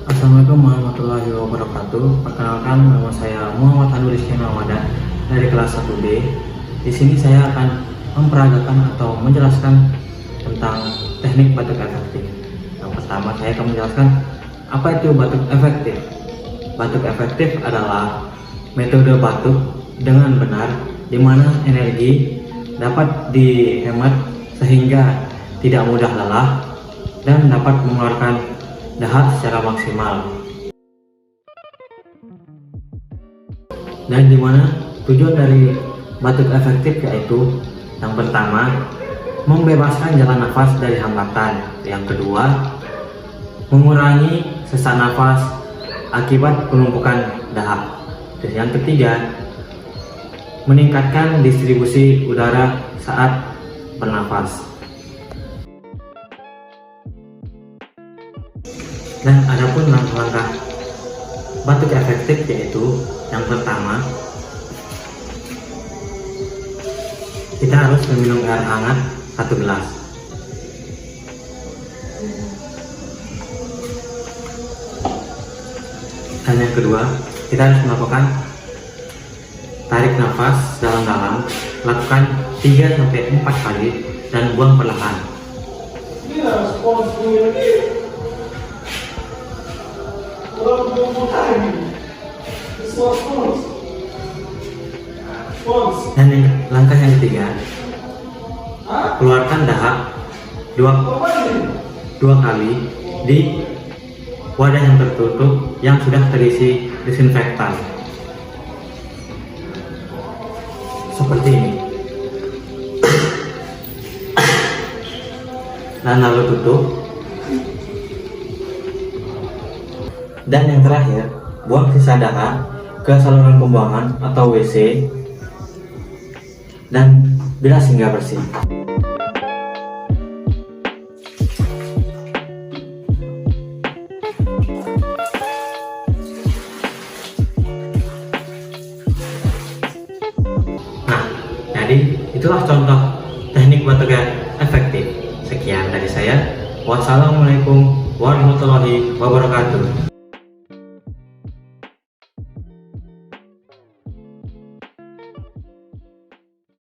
Assalamualaikum warahmatullahi wabarakatuh. Perkenalkan, nama saya Muhammad Hanuri Ramadan dari kelas 1B. Di sini saya akan memperagakan atau menjelaskan tentang teknik batuk efektif. Yang pertama, saya akan menjelaskan apa itu batuk efektif. Batuk efektif adalah metode batuk dengan benar di mana energi dapat dihemat sehingga tidak mudah lelah dan dapat mengeluarkan dahak secara maksimal. Dan dimana tujuan dari batuk efektif yaitu yang pertama, membebaskan jalan nafas dari hambatan. Yang kedua, mengurangi sesak nafas akibat penumpukan dahak. Dan yang ketiga, meningkatkan distribusi udara saat bernafas. Dan adapun langkah-langkah batuk efektif yaitu yang pertama, kita harus meminum air hangat 1 gelas. Dan yang kedua, kita harus melakukan tarik nafas dalam-dalam, lakukan 3-4 kali dan buang perlahan. Dan langkah yang ketiga, keluarkan dahak dua kali di wadah yang tertutup yang sudah terisi disinfektan seperti ini, dan lalu tutup. Dan yang terakhir, buang sisa dahak ke saluran pembuangan atau WC dan bilas hingga bersih. Nah, jadi itulah contoh teknik batuk yang efektif. Sekian dari saya. Wassalamualaikum warahmatullahi wabarakatuh.